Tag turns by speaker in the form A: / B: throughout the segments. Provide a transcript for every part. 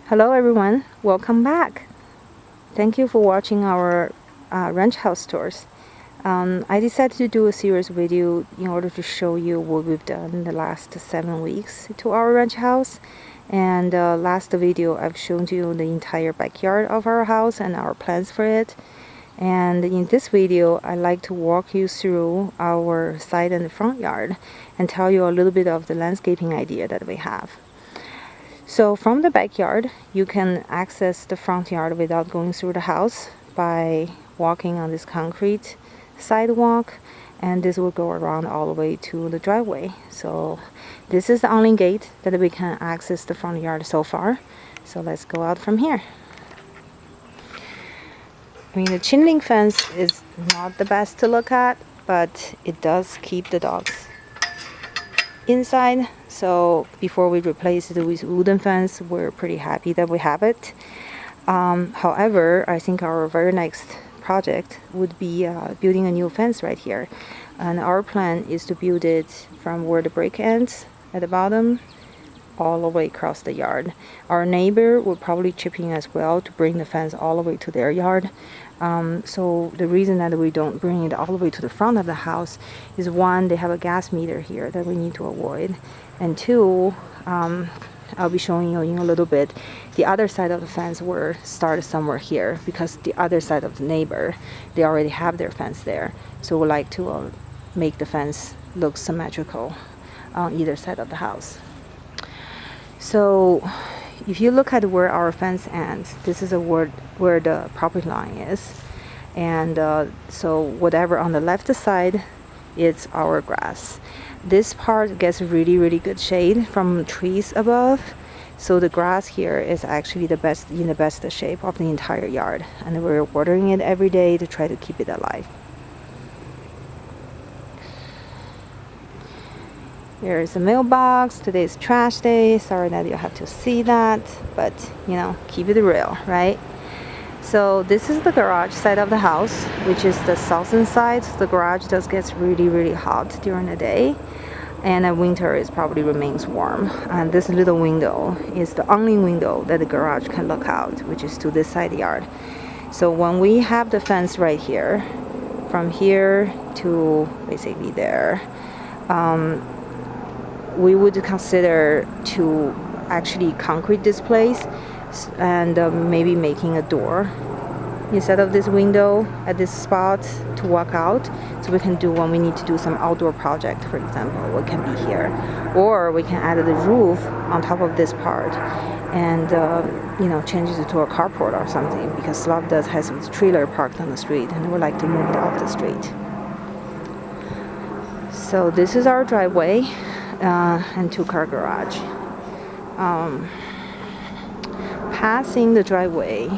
A: Hello everyone, welcome back. Thank you for watching our ranch house tours. I decided to do a series video in order to show you what we've done in the last 7 weeks to our ranch house. And last video I've shown you the entire backyard of our house and our plans for it. And in this video I'd like to walk you through our side and front yard and tell you a little bit of the landscaping idea that we have. So from the backyard, you can access the front yard without going through the house by walking on this concrete sidewalk, and this will go around all the way to the driveway. So this is the only gate that we can access the front yard so far. So let's go out from here. I mean, the chain link fence is not the best to look at, but it does keep the dogs inside. So before we replace it with wooden fence, we're pretty happy that we have it. However, I think our very next project would be building a new fence right here, and our plan is to build it from where the break ends at the bottom all the way across the yard. Our neighbor will probably chip in as well to bring the fence all the way to their yard. So the reason that we don't bring it all the way to the front of the house is, one, they have a gas meter here that we need to avoid, and two, I'll be showing you in a little bit, the other side of the fence will start somewhere here, because the other side of the neighbor, they already have their fence there. So we like to make the fence look symmetrical on either side of the house. So if you look at where our fence ends, this is where the property line is. And so whatever on the left side, it's our grass. This part gets really good shade from trees above. So the grass here is actually the best shape of the entire yard. And we're watering it every day to try to keep it alive. Here's a mailbox. Today's trash day. Sorry that you have to see that, but you know, keep it real, right? So this is the garage side of the house, which is the southern side. The garage does get really hot during the day, and in winter it probably remains warm. And this little window is the only window that the garage can look out, which is to this side yard. So when we have the fence right here, from here to basically there, we would consider to actually concrete this place and maybe making a door instead of this window at this spot to walk out, so we can do when we need to do some outdoor project, for example, what can be here. Or we can add the roof on top of this part and you know, change it to a carport or something, because Slav does has his trailer parked on the street and we like to move it off the street. So this is our driveway and 2-car garage. Passing the driveway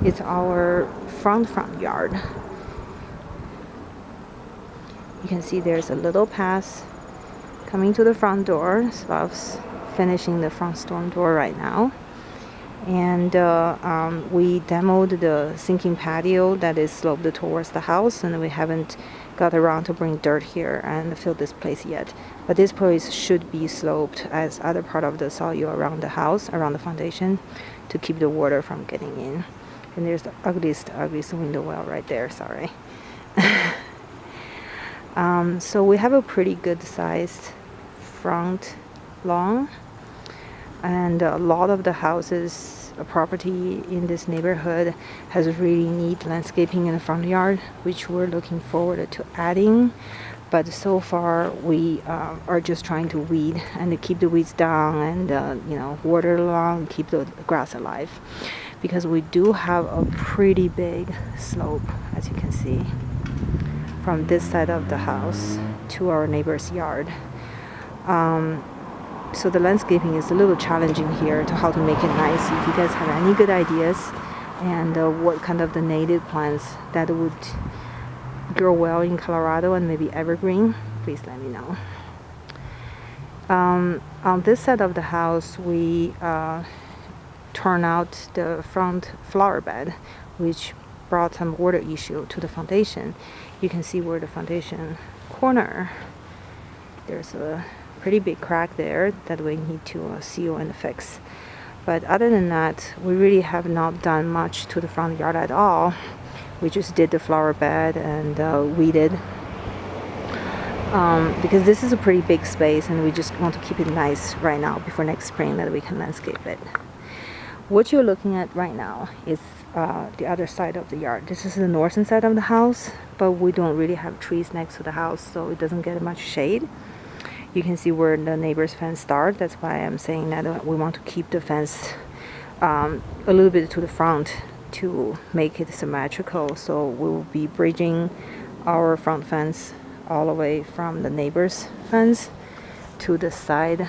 A: is our front yard. You can see there's a little path coming to the front door. Slav's finishing the front storm door right now. And we demoed the sinking patio that is sloped towards the house, and we haven't got around to bring dirt here and fill this place yet. But this place should be sloped as other part of the soil around the house, around the foundation, to keep the water from getting in. And there's the ugliest window well right there, sorry. So we have a pretty good sized front lawn, and a lot of the houses property in this neighborhood has really neat landscaping in the front yard, which we're looking forward to adding. But so far we are just trying to weed and to keep the weeds down and you know, water along, keep the grass alive, because we do have a pretty big slope, as you can see, from this side of the house to our neighbor's yard. So the landscaping is a little challenging here to how to make it nice. If you guys have any good ideas and what kind of the native plants that would grow well in Colorado and maybe evergreen, please let me know. On this side of the house, we turn out the front flower bed, which brought some water issue to the foundation. You can see where the foundation corner, there's a pretty big crack there that we need to seal and fix. But other than that, we really have not done much to the front yard at all. We just did the flower bed and weeded. Because this is a pretty big space and we just want to keep it nice right now before next spring that we can landscape it. What you're looking at right now is the other side of the yard. This is the northern side of the house, but we don't really have trees next to the house, so it doesn't get much shade. You can see where the neighbor's fence starts. That's why I'm saying that we want to keep the fence a little bit to the front to make it symmetrical. So we will be bridging our front fence all the way from the neighbor's fence to the side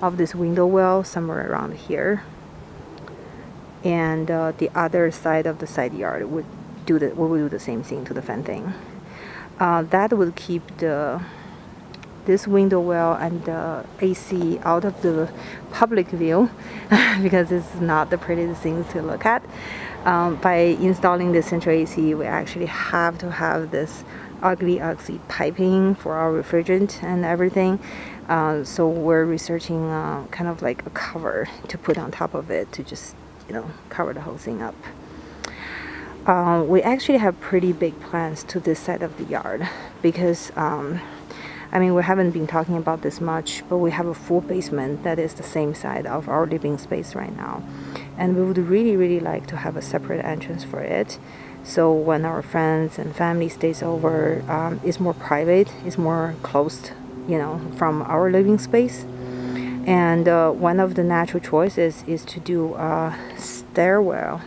A: of this window well, somewhere around here. And the other side of the side yard we will do the same thing to the fencing. That will keep this window well and the AC out of the public view because it's not the prettiest thing to look at. By installing the central AC, we actually have to have this ugly piping for our refrigerant and everything. So we're researching kind of like a cover to put on top of it to just cover the whole thing up. We actually have pretty big plans to this side of the yard because I mean, we haven't been talking about this much, but we have a full basement that is the same side of our living space right now, and we would really like to have a separate entrance for it. So when our friends and family stays over, it's more private, it's more closed, from our living space. And one of the natural choices is to do a stairwell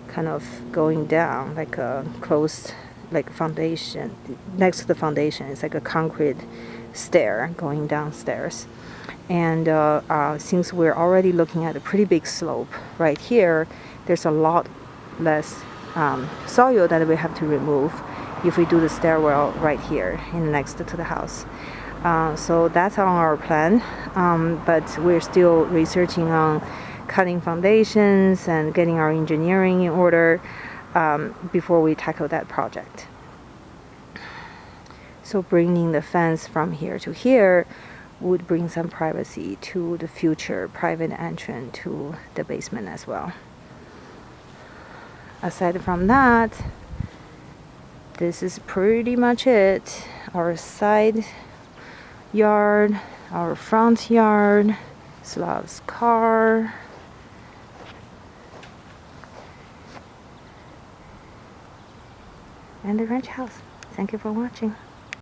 A: kind of going down, like a closed, like foundation. Next to the foundation is like a concrete stair going downstairs. And since we're already looking at a pretty big slope right here, there's a lot less soil that we have to remove if we do the stairwell right here next to the house. So that's on our plan, but we're still researching on cutting foundations and getting our engineering in order before we tackle that project. So bringing the fence from here to here would bring some privacy to the future private entrance to the basement as well. Aside from that, this is pretty much it. Our side yard, our front yard, Slav's car, and the ranch house. Thank you for watching.